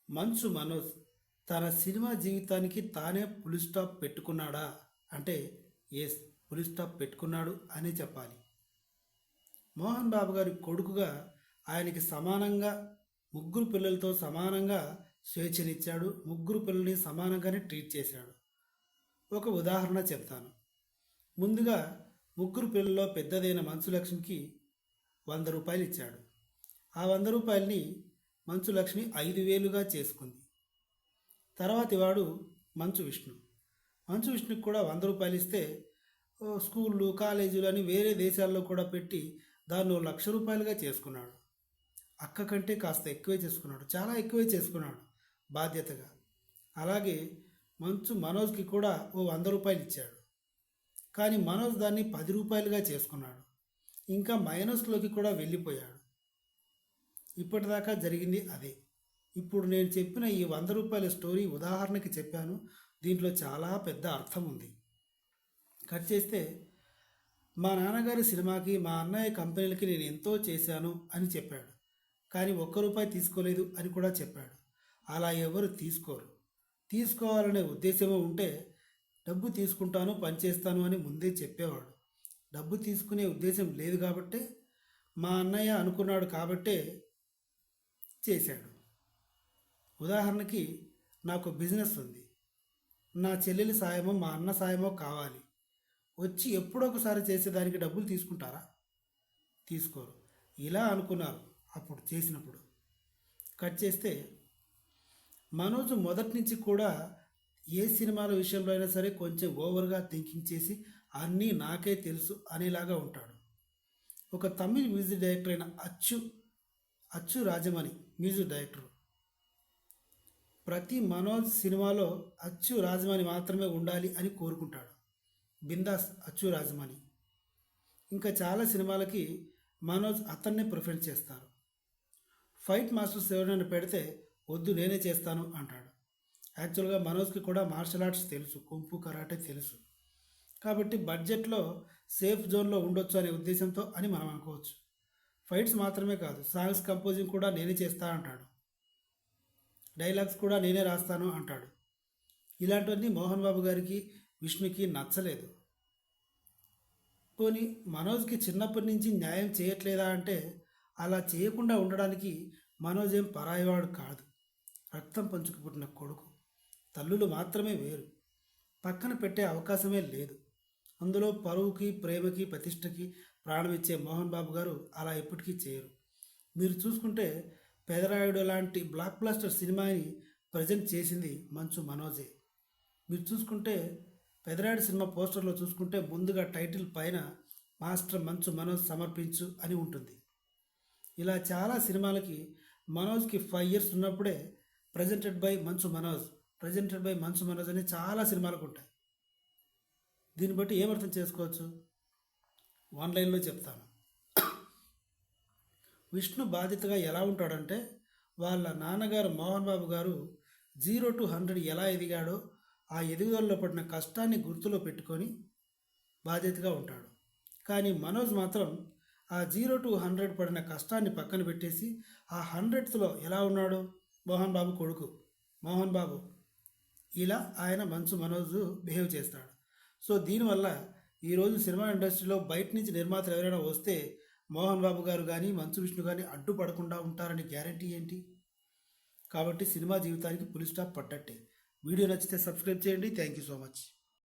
మంచు మనోజ్ తన సినిమా జీవితానికి తానే ఫుల్ స్టాప్ పెట్టుకున్నాడా అంటే ఎస్, ఫుల్ స్టాప్ పెట్టుకున్నాడు అని చెప్పాలి. మోహన్ బాబు గారి కొడుకుగా ఆయనకి సమానంగా ముగ్గురు పిల్లలతో సమానంగా స్వేచ్ఛనిచ్చాడు. ముగ్గురు పిల్లల్ని సమానంగానే ట్రీట్ చేశాడు. ఒక ఉదాహరణ చెప్తాను. ముందుగా ముగ్గురు పిల్లల్లో పెద్దదైన మంచు లక్ష్మికి 100 రూపాయలు ఇచ్చాడు. ఆ 100 రూపాయలని మంచు లక్ష్మి 5,000గా చేసుకుంది. తర్వాతి వాడు మంచు విష్ణు. మంచు విష్ణుకి కూడా 100 రూపాయలు ఇస్తే స్కూళ్ళు కాలేజీలు అని వేరే దేశాల్లో కూడా పెట్టి దాన్ని 1,00,000 రూపాయలుగా చేసుకున్నాడు. అక్క కంటే కాస్త ఎక్కువే చేసుకున్నాడు, చాలా ఎక్కువే చేసుకున్నాడు బాధ్యతగా. అలాగే మంచు మనోజ్కి కూడా 100 రూపాయలు ఇచ్చాడు. కానీ మనోజ్ దాన్ని 10 రూపాయలుగా చేసుకున్నాడు. ఇంకా మైనస్లోకి కూడా వెళ్ళిపోయాడు. ఇప్పటిదాకా జరిగింది అదే. ఇప్పుడు నేను చెప్పిన ఈ 100 రూపాయల స్టోరీ ఉదాహరణకి చెప్పాను. దీంట్లో చాలా పెద్ద అర్థం ఉంది. కట్ చేస్తే, మా నాన్నగారి సినిమాకి మా అన్నయ్య కంపెనీలకి నేను ఎంతో చేశాను అని చెప్పాడు. కానీ 1 రూపాయి తీసుకోలేదు అని కూడా చెప్పాడు. అలా ఎవరు తీసుకోరు. తీసుకోవాలనే ఉద్దేశమే ఉంటే డబ్బు తీసుకుంటాను, పనిచేస్తాను అని ముందే చెప్పేవాడు. డబ్బు తీసుకునే ఉద్దేశం లేదు కాబట్టే, మా అన్నయ్య అనుకున్నాడు కాబట్టే చేశాడు. ఉదాహరణకి, నాకు బిజినెస్ ఉంది. నా చెల్లెలి సాయమో మా అన్న సాయమో కావాలి. వచ్చి ఎప్పుడొకసారి చేసేదానికి డబ్బులు తీసుకుంటారా? తీసుకోరు. ఇలా అనుకున్నారు అప్పుడు చేసినప్పుడు. కట్ చేస్తే, మనోజ్ మొదటి నుంచి కూడా ఏ సినిమాల విషయంలో అయినా సరే కొంచెం ఓవర్గా థింకింగ్ చేసి అన్నీ నాకే తెలుసు అనేలాగా ఉంటాడు. ఒక తమిళ్ మ్యూజిక్ డైరెక్టర్ అయిన అచ్చు రాజమణి మ్యూజిక్ డైరెక్టర్. ప్రతి మనోజ్ సినిమాలో అచ్చు రాజమణి మాత్రమే ఉండాలి అని కోరుకుంటాడు. బిందాస్ అచ్చు రాజమణి. ఇంకా చాలా సినిమాలకి మనోజ్ అతన్నే ప్రిఫరెన్స్ చేస్తారు. ఫైట్ మాస్టర్స్ ఎవరైనా పెడితే వద్దు నేనే చేస్తాను అంటాడు. యాక్చువల్గా మనోజ్కి కూడా మార్షల్ ఆర్ట్స్ తెలుసు, కుంఫు కరాటే తెలుసు. కాబట్టి బడ్జెట్లో సేఫ్ జోన్లో ఉండొచ్చు అనే ఉద్దేశంతో అని మనం అనుకోవచ్చు. ఫైట్స్ మాత్రమే కాదు, సాంగ్స్ కంపోజింగ్ కూడా నేనే చేస్తా అంటాడు. డైలాగ్స్ కూడా నేనే రాస్తాను అంటాడు. ఇలాంటివన్నీ మోహన్ బాబు గారికి, విష్ణుకి నచ్చలేదు. పోనీ మనోజ్కి చిన్నప్పటి నుంచి న్యాయం చేయట్లేదా అంటే, అలా చేయకుండా ఉండడానికి మనోజ్ ఏం పరాయివాడు కాదు. రక్తం పంచుకు పుట్టిన కొడుకు. తల్లులు మాత్రమే వేరు. పక్కన పెట్టే అవకాశమే లేదు. అందులో పరువుకి, ప్రేమకి, ప్రతిష్టకి ప్రాణమిచ్చే మోహన్ బాబు గారు అలా ఎప్పటికీ చేయరు. మీరు చూసుకుంటే పెదరాయుడు లాంటి బ్లాక్ బ్లాస్టర్ సినిమాని ప్రజెంట్ చేసింది మంచు మనోజే. మీరు చూసుకుంటే పెదరాయుడు సినిమా పోస్టర్లో చూసుకుంటే ముందుగా టైటిల్ పైన మాస్టర్ మంచు మనోజ్ సమర్పించు అని ఉంటుంది. ఇలా చాలా సినిమాలకి మనోజ్కి 5 years ఉన్నప్పుడే ప్రజెంటెడ్ బై మంచు మనోజ్ అని చాలా సినిమాలకు ఉంటాయి. దీన్ని బట్టి ఏమర్థం చేసుకోవచ్చు? 1 లైన్లో చెప్తాను. విష్ణు బాధ్యతగా ఎలా ఉంటాడంటే, వాళ్ళ నాన్నగారు మోహన్ బాబు గారు 0 to 100 ఎలా ఎదిగాడో ఆ ఎదుగుదలలో పడిన కష్టాన్ని గుర్తులో పెట్టుకొని బాధ్యతగా ఉంటాడు. కానీ మనోజ్ మాత్రం ఆ 0 to 100 పడిన కష్టాన్ని పక్కన పెట్టేసి ఆ 100thలో ఎలా ఉన్నాడు? మోహన్ బాబు కొడుకు మోహన్ బాబు. ఇలా ఆయన మంచు మనోజ్ బిహేవ్ చేస్తాడు. సో దీనివల్ల ఈరోజు సినిమా ఇండస్ట్రీలో బయట నుంచి నిర్మాతలు ఎవరైనా వస్తే మోహన్ బాబు గారు కానీ మంచు విష్ణు కానీ అడ్డుపడకుండా ఉంటారని గ్యారంటీ ఏంటి? కాబట్టి సినిమా జీవితానికి ఫుల్ స్టాప్ పడ్డట్టే. వీడియో నచ్చితే సబ్స్క్రైబ్ చేయండి. Thank you so much.